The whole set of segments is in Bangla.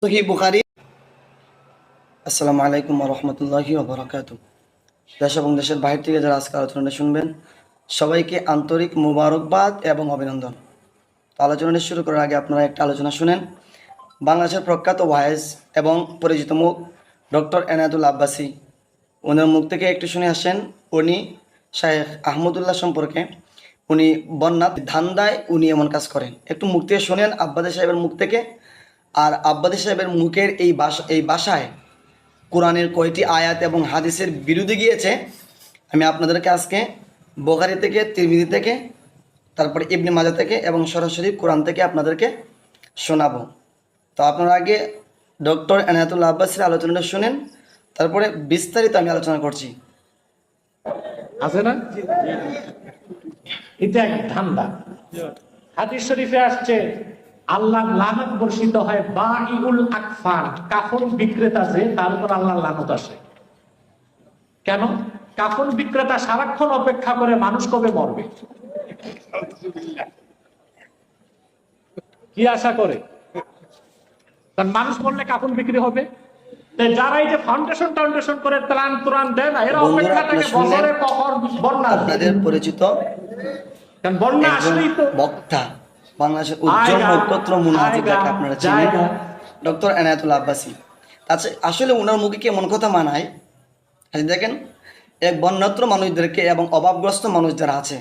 সহিহ বুখারী। আসসালামু আলাইকুম ওয়া রাহমাতুল্লাহি ওয়া বারাকাতুহু। দেশ এবং দেশের বাইরে থেকে যারা আজকে আলোচনাটা শুনবেন সবাইকে আন্তরিক মোবারকবাদ এবং অভিনন্দন। তো আলোচনাটা শুরু করার আগে আপনারা একটা আলোচনা শুনেন। বাংলাদেশের প্রখ্যাত ওয়াইজ এবং পরিচিত মুখ ডক্টর এনায়েতুল আব্বাসী, ওনার মুখ থেকে একটু শুনে আসেন। উনি শায়েখ আহমদুল্লাহ সম্পর্কে, উনি বন্যার ধান্দায় উনি এমন কাজ করেন। একটু মুখ থেকে শোনেন আব্বাদী সাহেবের মুখ থেকে। আর আব্বাদী সাহেবের মুখের এই ভাষায় কোরআনের কয়টি আয়াত এবং হাদিসের বিরুদ্ধে গিয়েছে আমি আপনাদেরকে আজকে বুখারী থেকে, তিরমিজি থেকে, তারপরে ইবনে মাজাহ থেকে এবং সরাসরি কোরআন থেকে আপনাদেরকে শোনাবো। তো আপনারা আগে ডক্টর এনায়েতুল আব্বাসীর আলোচনাটা শুনেন, তারপরে বিস্তারিত আমি আলোচনা করছি। আছে না? এটা এক ধান্দা। হাদিস শরীফে আসছে আল্লাহ লানত বর্ষিত হয় বাঈউল আকফান, কাফন বিক্রেতা যে, তার উপর আল্লাহর লানত আসে। কেন? কাফন বিক্রেতা সারাক্ষণ অপেক্ষা করে মানুষ কবে মরবে, কি আশা করে? কারণ মানুষ মরলে কাফন বিক্রি হবে। যারা এই যে ফাউন্ডেশন করে ত্রাণ দেয় না, এরা অপেক্ষা থাকে বছরে কখন বন্যা। আপনাদের পরিচিত কারণ বন্যা আসলেই তো বক্তা, বাংলাদেশের উজ্জ্বল নক্ষত্র মুনাজির, যাকে আপনারা চিনেন, ডক্টর এনায়েতুল আব্বাসী। আচ্ছা, আসলে ওনার মুখে কেমন কথা মানায়? দেখেন, এক বন্যাত্র মানুষদেরকে এবং অভাবগ্রস্ত মানুষ যারা আছে,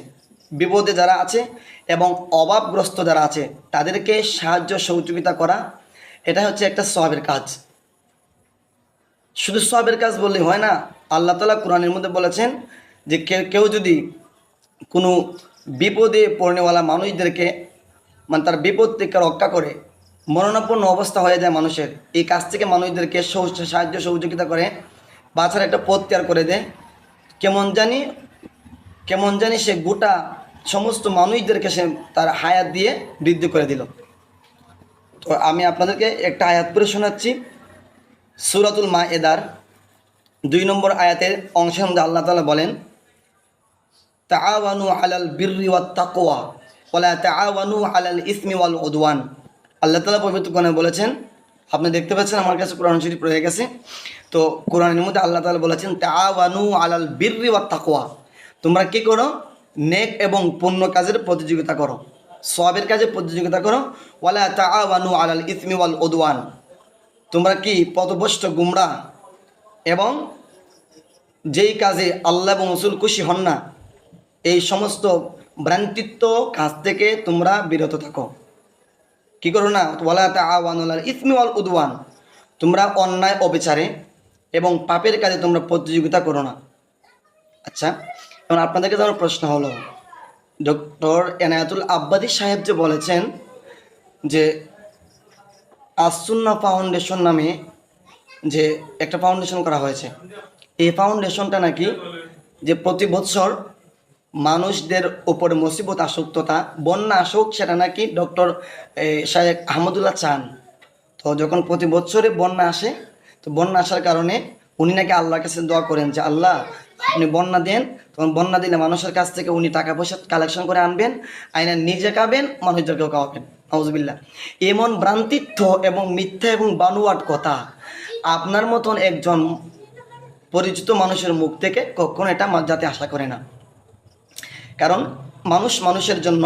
বিপদে যারা আছে এবং অভাবগ্রস্ত যারা আছে, তাদেরকে সাহায্য সহযোগিতা করা, এটা হচ্ছে একটা সওয়াবের কাজ। শুধু সওয়াবের কাজ বললেই হয় না। আল্লাহ তাআলা কোরআনের মধ্যে বলেছেন যে কেউ যদি কোনো বিপদে পড়নেওয়ালা মানুষদেরকে, মানে তার বিপদ থেকে রক্ষা করে, মরণাপন্ন অবস্থা হয়ে যায় মানুষের, এই কাজ থেকে মানুষদেরকে সাহায্য সহযোগিতা করে, বাঁচার একটা পথ তৈরি করে দেয়, কেমন জানি সে গোটা সমস্ত মানুষদেরকে সে তার হায়াত দিয়ে বৃদ্ধি করে দিল। তো আমি আপনাদেরকে একটা আয়াত পড়ে শোনাচ্ছি। সূরাতুল মায়েদার 2 নম্বর আয়াতের অংশের মধ্যে আল্লাহ তাআলা বলেন, তাআওয়ানু আলাল বিররি ওয়াত তাকওয়া ওয়ালা তাআওয়ানু আলাল ইসমি ওয়াল উদওয়ান। আল্লাহ তাআলা পবিত্র কোরআনে বলেছেন, আপনি দেখতে পাচ্ছেন আমার কাছে কোরআন শরীফ রয়ে গেছে। তো কোরআনের মধ্যে আল্লাহ তাআলা বলেছেন, তাআওয়ানু আলাল বিররি ওয়াত তাকওয়া, তোমরা কি করো? নেক এবং পুণ্য কাজের প্রতিযোগিতা করো, সওয়াবের কাজে প্রতিযোগিতা করো। ওয়ালা তাআওয়ানু আলাল ইসমি ওয়াল উদওয়ান, তোমরা কি পথভ্রষ্ট, গুমরাহ এবং যেই কাজে আল্লাহ এবং রাসূল খুশি হন না, এই সমস্ত ভ্রান্তিত্ব কাজ থেকে তোমরা বিরত থাকো। কি করো না? ওয়ালা তাআওয়ানু আলাল ইসমি ওয়াল উদওয়ান, তোমরা অন্যায়, অবিচারে এবং পাপের কাজে তোমরা প্রতিযোগিতা করো না। আচ্ছা, এখন আপনাদেরকে আমার প্রশ্ন হলো, ডক্টর এনায়েতুল আব্বাসী সাহেব যে বলেছেন যে আস-সুন্নাহ ফাউন্ডেশন নামে যে একটা ফাউন্ডেশন করা হয়েছে, এই ফাউন্ডেশনটা নাকি যে প্রতি বছর মানুষদের উপরে মুসিবত আসুক তথা বন্যা আসুক, সেটা নাকি ডক্টর শায়েখ আহমদুল্লাহ চান। তো যখন প্রতি বছরে বন্যা আসে, তো বন্যা আসার কারণে উনি নাকি আল্লাহর কাছে দোয়া করেন যে আল্লাহ আপনি বন্যা দেন। তখন বন্যা দিলে মানুষের কাছ থেকে উনি টাকা পয়সা কালেকশন করে আনবেন, আইনা নিজে খাবেন, মানুষদেরকেও খাওয়াবেন। নাউজুবিল্লাহ। এমন ভ্রান্তিত্ব এবং মিথ্যা এবং বানোয়াট কথা আপনার মতন একজন পরিচিত মানুষের মুখ থেকে কখনো এটা যাতে আশা করে না। কারণ মানুষ মানুষের জন্য,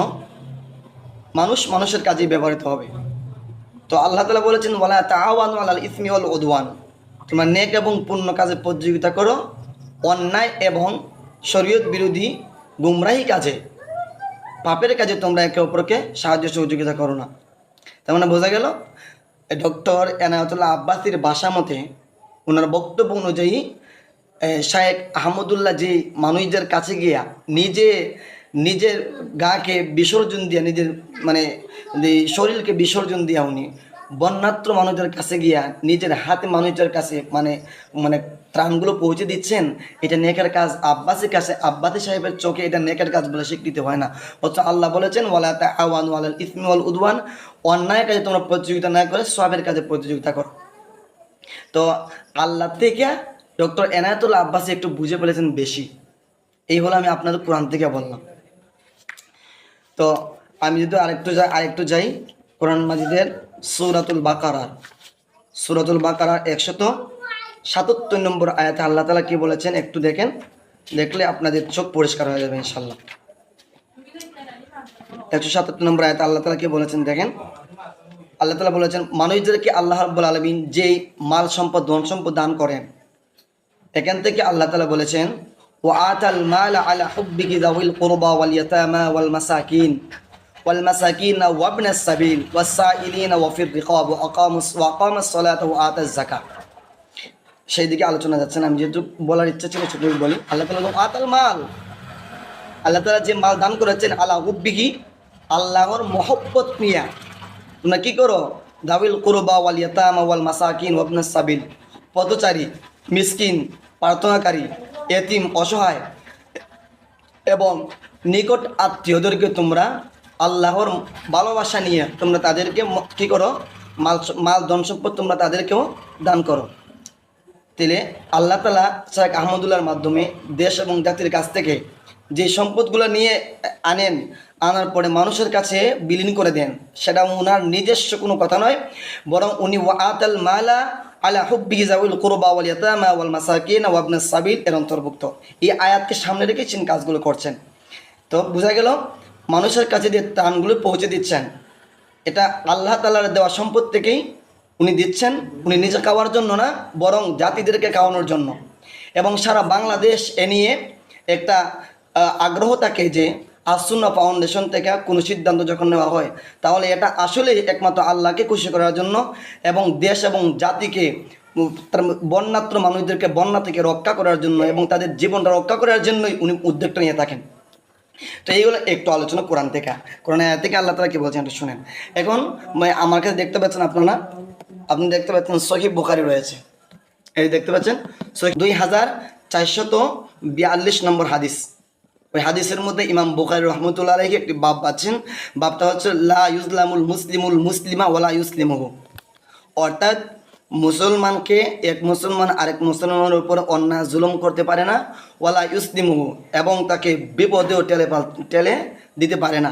মানুষ মানুষের কাজেই ব্যবহৃত হবে। তো আল্লাহ তাআলা বলেছেন, ওয়ালা তাআওয়ানু আলাল ইসমি ওয়াল উদওয়ান, তোমরা নেক এবং পুণ্য কাজে প্রতিযোগিতা করো, অন্যায় এবং শরীয়ত বিরোধী গুমরাহি কাজে, পাপের কাজে তোমরা একে অপরকে সাহায্য সহযোগিতা করো না। তার মানে বোঝা গেল ডক্টর এনায়েতুল্লাহ আব্বাসীর ভাষা মতে, ওনার বক্তব্য অনুযায়ী শায়েখ আহমদুল্লাহ যে মানুষদের কাছে গিয়া নিজের গাকে বিসর্জন দিয়া, নিজের মানে শরীরকে বিসর্জন দিয়া উনি বন্যাত্র মানুষদের কাছে গিয়া নিজের হাতে মানুষদের কাছে মানে ত্রাণগুলো পৌঁছে দিচ্ছেন, এটা নেকের কাজ। আব্বাসী সাহেবের চোখে এটা নেকের কাজ বলে স্বীকৃতি হয় না। অথচ আল্লাহ বলেছেন, ওয়ালা তাআওয়ানু আলাল ইসমি ওয়াল উদওয়ান, অন্যায় কাজে তোমরা প্রতিযোগিতা না করে সওয়াবের কাজে প্রতিযোগিতা করো। তো আল্লাহ থেকে ডক্টর এনায়েতুল আব্বাসী একটু বুঝে ফেলেছেন বেশি। এই হলো আমি আপনাদের কোরআন থেকে বললাম। তো আমি যদি আরেকটু যাই কোরআন মাজিদের সূরাতুল বাকারার সূরাতুল বাকারার 177 নম্বর আয়াতে আল্লাহ তাআলা কি বলেছেন একটু দেখেন, দেখলে আপনাদের চোখ পরিষ্কার হয়ে যাবে ইনশাআল্লাহ। 177 নম্বর আয়াতে আল্লাহ তাআলা কি বলেছেন দেখেন, আল্লাহ তাআলা বলেছেন মানুষদেরকে আল্লাহ রাব্বুল আলামিন যেই মাল সম্পদ ধন সম্পদ দান করেন, এখান থেকে আল্লাহ তাআলা বলেছেন ওয়া আতাল মাল আলা হুব্বিহি যাওয়িল কুরবা ওয়াল ইয়াতামা ওয়াল মাসাকিন ওয়া ইবনাস সাবিল ওয়াস সাইলিনা ওয়া ফির রিকাব ওয়া আকামাস সালাতা ওয়া আতাজ যাকাত। সেই দিকে আলোচনা যাচ্ছে না, আমি যেহেতু বলার ইচ্ছা ছিল সেটুকু বলি। আল্লাহ তাআলা আতাল মাল, আল্লাহ তাআলা যে মাল দান করেছেন আলা হুব্বিহি, আল্লাহর মহব্বত নিয়া তোমরা কি করো, যাওয়িল কুরবা ওয়াল ইয়াতামা ওয়াল মাসাকিন ওয়া ইবনাস সাবিল, পথচারী, মিসকিন, প্রার্থনাকারী, এতিম, অসহায় এবং নিকট আত্মীয়দেরকে তোমরা আল্লাহর ভালোবাসা নিয়ে তোমরা তাদেরকে কী করো, মাল ধন সম্পদ তোমরা তাদেরকেও দান করো। তাহলে আল্লাহ তাআলা শেখ আহমদুল্লাহর মাধ্যমে দেশ এবং জাতির কাছ থেকে যে সম্পদগুলো নিয়ে আনার পরে মানুষের কাছে বিলীন করে দেন, সেটা ওনার নিজস্ব কোনো কথা নয়, বরং উনি ওয়াআতাল মালা আলা হুব্বিহি যাওয়িল কুরবা ওয়াল ইয়াতামা ওয়াল মাসাকিন ওয়া ইবনাস সাবিল এর অন্তর্ভুক্ত। এই আয়াতকে সামনে রেখে তিনি কাজগুলো করছেন। তো বোঝা গেল মানুষের কাছে যে ত্রাণগুলো পৌঁছে দিচ্ছেন, এটা আল্লাহ তাআলার দেওয়া সম্পদ থেকেই উনি দিচ্ছেন, উনি নিজে খাওয়ার জন্য না, বরং জাতিদেরকে খাওয়ানোর জন্য। এবং সারা বাংলাদেশ এ নিয়ে একটা আগ্রহ থাকে যে আসুন্নাহ ফাউন্ডেশন থেকে কোনো সিদ্ধান্ত যখন নেওয়া হয় তাহলে এটা আসলেই একমাত্র আল্লাহকে খুশি করার জন্য এবং দেশ এবং জাতিকে, বন্যাত্র মানুষদেরকে বন্যা থেকে রক্ষা করার জন্য এবং তাদের জীবনটা রক্ষা করার জন্যই উনি উদ্যোগটা নিয়ে থাকেন। তো এইগুলো একটু আলোচনা কোরআন থেকে আল্লাহ তাআলা কি বলছেন একটু শুনেন। এখন আমার কাছে দেখতে পাচ্ছেন আপনি দেখতে পাচ্ছেন সহিহ বুখারী রয়েছে, এই দেখতে পাচ্ছেন 2442 নম্বর হাদিস। ওই হাদিসের মধ্যে ইমাম বুখারী রহমতুল্লাহ আলাইহি একটি বাব পাচ্ছেন, বাবটা হচ্ছে লা ইউজলামুল মুসলিমুল মুসলিমা ওয়ালা ইউসলিমুহু, অর্থাৎ মুসলমানকে এক মুসলমান আরেক মুসলমানের উপর অন্যায় জুলুম করতে পারে না, ওয়ালা ইউসলিমুহু, এবং তাকে বিপদেও টেলে দিতে পারে না।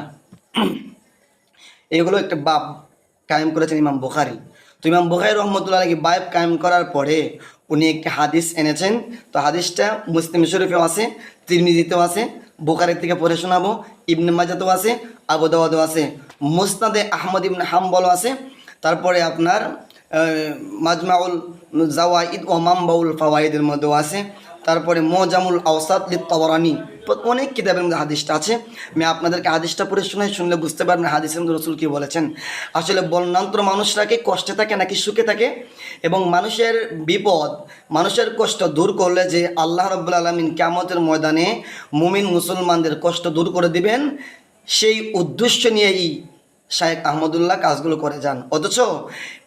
এগুলো একটা বাব কায়েম করেছেন ইমাম বুখারী। তো ইমাম বুখারী রহমতুল্লাহ আলাইহি বাব কায়েম করার পরে উনি একটি হাদিস এনেছেন। তো হাদিসটা মুসলিম শরীফেও আছে, তিরমিজিতেও আছে, বুখারী থেকে পড়ে শোনাবো, ইবনে মাজাতেও আছে, আবু দাউদও আছে, মুসনাদে আহমদ ইবনে হাম্বলও আছে, তারপরে আপনার মাজমাউল জাওয়াইদ ও মামবাউল ফাওয়াইদের মধ্যেও আছে, তারপরে মোজামুল আওসাত লিত তাবরানি, অনেক কিতাবের মধ্যে হাদিসটা আছে। আমি আপনাদেরকে হাদিসটা পড়ে শুনলে বুঝতে পারবেন হাদিসের মধ্যে রাসূল কী বলেছেন। আসলে বর্ণান্তর মানুষরা কি কষ্টে থাকে নাকি সুখে থাকে, এবং মানুষের বিপদ, মানুষের কষ্ট দূর করলে যে আল্লাহ রাব্বুল আলামিন কিয়ামতের ময়দানে মুমিন মুসলমানদের কষ্ট দূর করে দিবেন, সেই উদ্দেশ্য নিয়েই শায়েখ আহমদুল্লাহ কাজগুলো করে যান। অথচ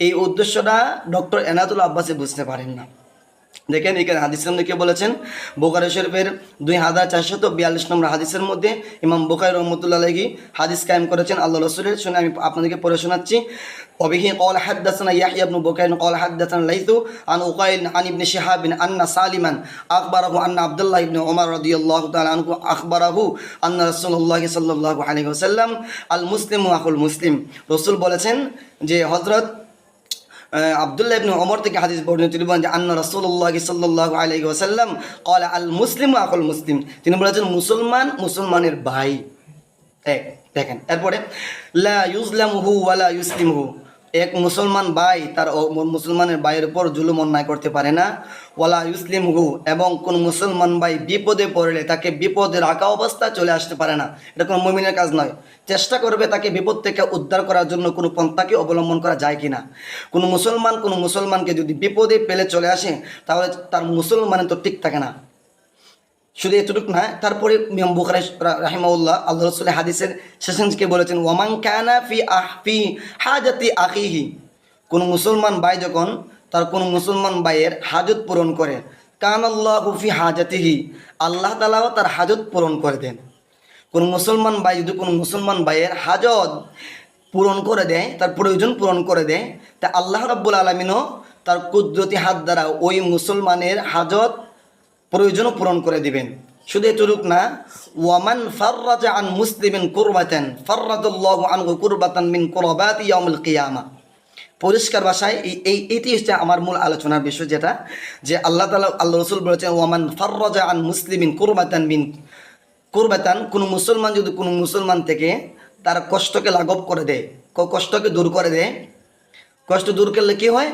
এই উদ্দেশ্যটা ডক্টর এনায়েতুল আব্বাসী বুঝতে পারেন না। দেখেন এখানে হাদিসের মধ্যে কে বলেছেন, বুখারী শরীফের 2442 নম্বর হাদিসের মধ্যে ইমাম বুখারী রহমতুল্লাহ আলাইহি হাদিস কায়েম করেছেন আল্লাহ রাসূলের। শুনে আমি আপনাদেরকে পড়ে শোনাচ্ছি। وبه قال حدثنا يحيى بن بكير قال حدثنا الليث عن عقيل عن ابن شهاب أن سالما أخبره أن عبد الله بن عمر رضي الله تعالى عنه أخبره أن رسول الله صلى الله عليه وسلم المسلم أخو المسلم। রসুল বলেছেন যে হযরত আব্দুল্লাহ ইবনে ওমর থেকে হাদিস বর্ণিত তিনি বলেন যে আন্না রাসূলুল্লাহ সাল্লাল্লাহু আলাইহি ওয়াসাল্লাম ক্বালা আল মুসলিমু আখুল মুসলিম, তিনি বলেছেন মুসলমান মুসলমানের ভাই। দেখেন এরপরে লা ইউজলামুহু ওয়ালা ইউসলিমুহু, এক মুসলমান ভাই তার মুসলমানের ভাইয়ের উপর জুলুম অন্যায় করতে পারে না, ওয়ালা ইউসলিমুহু, এবং কোন মুসলমান ভাই বিপদে পড়লে তাকে বিপদে রাখা অবস্থা চলে আসতে পারে না, এটা কোনো মুমিনের কাজ নয়। চেষ্টা করবে তাকে বিপদ থেকে উদ্ধার করার জন্য কোনো পন্থাকে অবলম্বন করা যায় কিনা। কোনো মুসলমানকে যদি বিপদে পেলে চলে আসে তাহলে তার মুসলমানের তো ঠিক থাকে না। শুধু এতটুকু না, তারপরে ইমাম বুখারী রাহিমাহুল্লাহ আল্লাহ রাসূলের হাদিসের শেষে বলেছেন ওয়ামান কানা ফি হাজাতি আখিহি, কোন মুসলমান ভাই যখন তার কোন মুসলমান ভাইয়ের হাজত পূরণ করে, কানাল্লাহু ফি হাজাতিহি, আল্লাহ তাআলাও তার হাজত পূরণ করে দেন। কোন মুসলমান ভাই যদি কোন মুসলমান ভাইয়ের হাজত পূরণ করে দেয়, তার প্রয়োজন পূরণ করে দেয়, তা আল্লাহ রাব্বুল আলামিনও তার কুদরতি হাত দ্বারা ওই মুসলমানের হাজত প্রয়োজনও পূরণ করে দিবেন। শুধু এতটুকু না, ওয়ামান ফাররাজা আন মুসলিমিন কুরবাতান ফাররাদাল্লাহু আনহু কুরবাতান মিন কুরবাতি ইয়াউমিল কিয়ামা, পরিষ্কার ভাষায় এটি হচ্ছে আমার মূল আলোচনার বিষয়, যেটা যে আল্লাহ তাআলা আল্লাহ রসুল বলেছেন ওয়ামান ফাররাজা আন মুসলিমিন কুরবাতান, কোনো মুসলমান যদি কোনো মুসলমান থেকে তার কষ্টকে লাঘব করে দেয়, কষ্টকে দূর করে দেয়, কষ্ট দূর করলে কি হয়,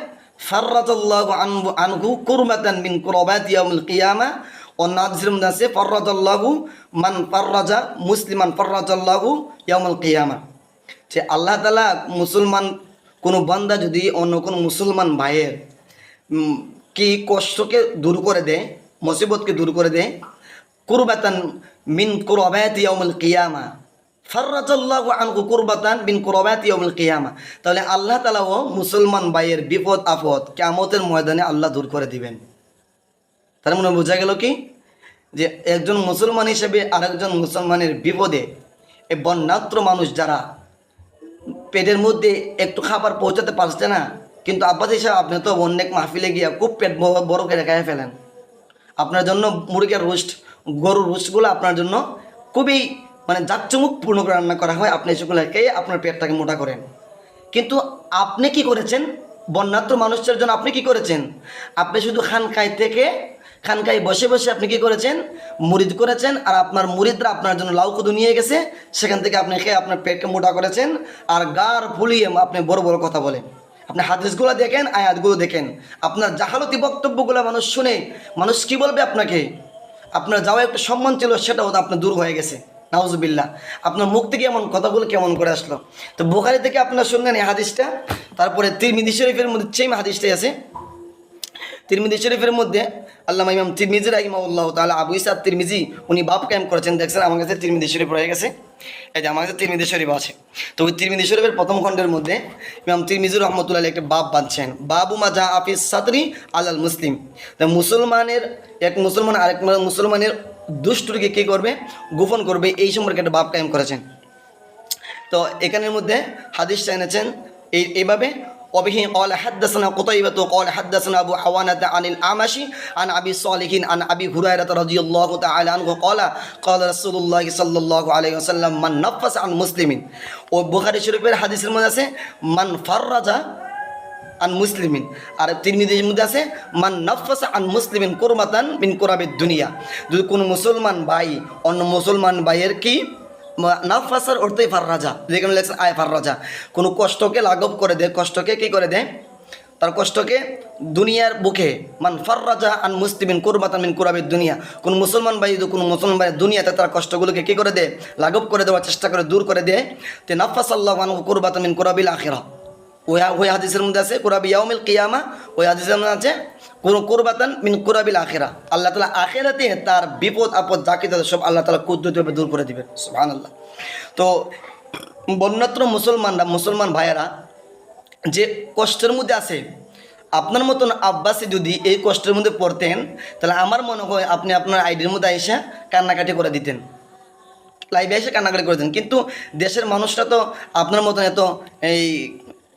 ফাররাজাল্লাহু আনহু কুরবাতান মিন কুরবাতি ইয়াউমিল কিয়ামা। অন্য হাদিসের মধ্যে আছে ফাররাজাল্লাহু মান ফাররাজা মুসলিমান ফাররাজাল্লাহু ইয়াউমিল কিয়ামা, যে আল্লাহ তাআলা মুসলমান কোনো বান্দা যদি অন্য কোনো মুসলমান ভাইয়ের কি কষ্টকে দূর করে দেয়, মুসিবতকে দূর করে দেয়, কুরবাতান মিন কুরবাতি ইয়াউমিল কিয়ামা, ফাররাজাল্লাহু আনহু কুরবাতান মিন কুরবাতি ইয়াউমিল কিয়ামা, তাহলে আল্লাহ তাআলাও মুসলমান ভাইয়ের বিপদ আপদ কিয়ামতের ময়দানে আল্লাহ দূর করে দিবেন। তার মানে বোঝা গেল কি, যে একজন মুসলমান হিসেবে আরেকজন মুসলমানের বিপদে, এই বন্যাত্র মানুষ যারা পেটের মধ্যে একটু খাবার পৌঁছাতে পারছে না, কিন্তু আব্বাস হিসাবে আপনি তো অনেক মাহফিলে গিয়ে খুব পেট বড় করে খাইয়ে ফেলেন, আপনার জন্য মুরগির রোস্ট, গরুর রোস্টগুলো আপনার জন্য খুবই মানে জাঁকজমকপূর্ণ করে রান্না করা হয়, আপনি সেগুলো খেয়ে আপনার পেটটাকে মোটা করেন। কিন্তু আপনি কি করেছেন, বন্যাত্র মানুষের জন্য আপনি কি করেছেন, আপনি শুধু খানকায় বসে বসে আপনি কি করেছেন, মুরিদ করেছেন, আর আপনার মুরিদরা আপনার জন্য লাউ কদু নিয়ে গেছে, সেখান থেকে আপনি খেয়ে আপনার পেটকে মোটা করেছেন, আর গার ফুলিয়ে আপনি বড় বড় কথা বলেন। আপনি হাদিসগুলো দেখেন, আয়াতগুলো দেখেন, আপনার জাহালতি বক্তব্যগুলো মানুষ শুনে মানুষ কি বলবে আপনাকে, আপনার যাওয়া একটা সম্মান ছিল সেটাও আপনার দূর হয়ে গেছে, নাউজুবিল্লাহ। আপনার মুখ থেকে এমন কথাগুলো কেমন করে আসলো? তো বুখারী থেকে আপনার শুনলেন এই হাদিসটা, তারপরে তিরমিজি শরীফের মধ্যে সেম হাদিসটাই আছে। তিরমিজি শরীফের মধ্যে আল্লামা ইমাম তিরমিজি রাহিমাহুল্লাহ তাআলা, আবু ইসা তিরমিজি উনি বাপ কায়েম করেছেন, দেখছেন আমার কাছে তিরমিজি শরীফ রয়ে গেছে, এই যে আমার কাছে তিরমিজি শরীফ আছে। তো ওই তিরমিজি শরীফের প্রথম খণ্ডের মধ্যে ইমাম তিরমিজি রহমতুল্লাহ একটা বাব বাঁধছেন, বাবু মা জা আফিস সাদরি আলাল মুসলিম। তো মুসলমানের এক মুসলমান আরেক মুসলমানের দুষ্টুটিকে কী করবে, গোপন করবে, এই সম্পর্কে একটা বাব কায়েম করেছেন। তো এখানের মধ্যে হাদিসটা এনেছেন এইভাবে, وبه قال حدثنا قتيبة قال حدثنا أبو حوانة عن الأعمش عن أبي صالح عن أبي هريرة رضي الله تعالى عنه قال قال رسول الله صلى الله عليه وسلم من نفس عن مسلم। ও বুখারী শরীফের হাদিসের মধ্যে আছে মান ফাররাজা আন মুসলিমিন, আর তিরমিজির মধ্যে আছে মান নাফাসা আন মুসলিমিন কুরবাতান মিন কুরাবিদ দুনিয়া। যদি কোনো মুসলমান ভাই অন্য মুসলমান ভাইয়ের কি নাফাসার অর্থই ফাররাজা, যেখানে লেখছেন আয় ফাররাজা, কোনো কষ্টকে লাঘব করে দেয়, কষ্টকে কী করে দেয়, তার কষ্টকে দুনিয়ার বুকে, মান ফাররাজা আন মুসলিমিন কুরবাতান মিন কুরাবিদ দুনিয়া, কোনো মুসলমান ভাই যদি কোনো মুসলমান ভাই দুনিয়াতে তার কষ্টগুলোকে কী করে দেয়, লাঘব করে দেওয়ার চেষ্টা করে, দূর করে দেয়, তে নাফাসাল্লাহু আনহু কুরবাতান মিন কুরাবিল আখিরাহ। ওই হাদিসের মধ্যে আছে কুরাবি ইয়াউমিল কিয়ামা, ওই হাদিসের মধ্যে আছে কুরবাতান মিন কুরাবিল আখিরা, আল্লাহ তাআলা আখিরাতে তার বিপদ আপদ যাকে তাদের সব আল্লাহ তাআলা কুদরতিভাবে দূর করে দিবেন, সুবহানাল্লাহ। তো বন্যাত্র মুসলমান ভাইয়েরা যে কষ্টের মধ্যে আছে, আপনার মতন আব্বাসী যদি এই কষ্টের মধ্যে পড়তেন, তাহলে আমার মনে হয় আপনি আপনার আইডির মধ্যে এসে কান্নাকাটি করে দিতেন, লাইভে এসে কান্নাকাটি করে দিতেন। কিন্তু দেশের মানুষরা তো আপনার মতন এত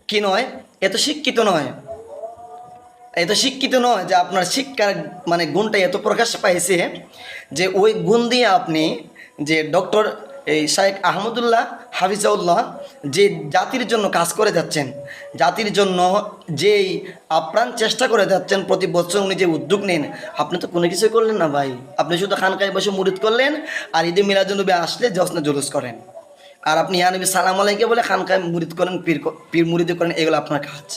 কি নয়, এত শিক্ষিত নয় যে আপনার শিক্ষার মানে গুণটা এত প্রকাশ পাইছে যে ওই গুণ দিয়ে আপনি যে ডক্টর শাইখ আহমদুল্লাহ হাফিজাউল্লাহ যে জাতির জন্য কাজ করে যাচ্ছেন, জাতির জন্য যেই আপ্রাণ চেষ্টা করে যাচ্ছেন, প্রতি বছর উনি যে উদ্যোগ নেন, আপনি তো কোনো কিছুই করলেন না ভাই। আপনি শুধু খানকায় বসে মুরিদ করলেন, আর ঈদে মিলাদুন্নবী আসলে জশ্নে জুলুস করেন, আর আপনি ইয়া নবী সালাম আলাইকে বলে খানকায় মুরিদ করেন, পীর মুরিদ করেন, এগুলো আপনার কাজ।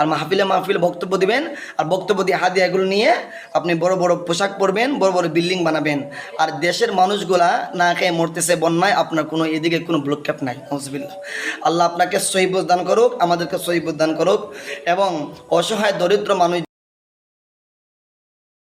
আর মাহফিলে বক্তব্য দিবেন, আর বক্তব্য দিয়ে হাদিয়া এগুলো নিয়ে আপনি বড় বড় পোশাক পরবেন, বড় বড় বিল্ডিং বানাবেন, আর দেশের মানুষগুলা না খেয়ে মরতেছে বন্যায়, আপনার কোনো এদিকে কোনো ব্লুক্ষেপ নাই। নাউজুবিল্লাহ। আল্লাহ আপনাকে সহিহ বুঝ দান করুক, আমাদেরকে সহিহ বুঝ দান করুক, এবং অসহায় দরিদ্র মানুষ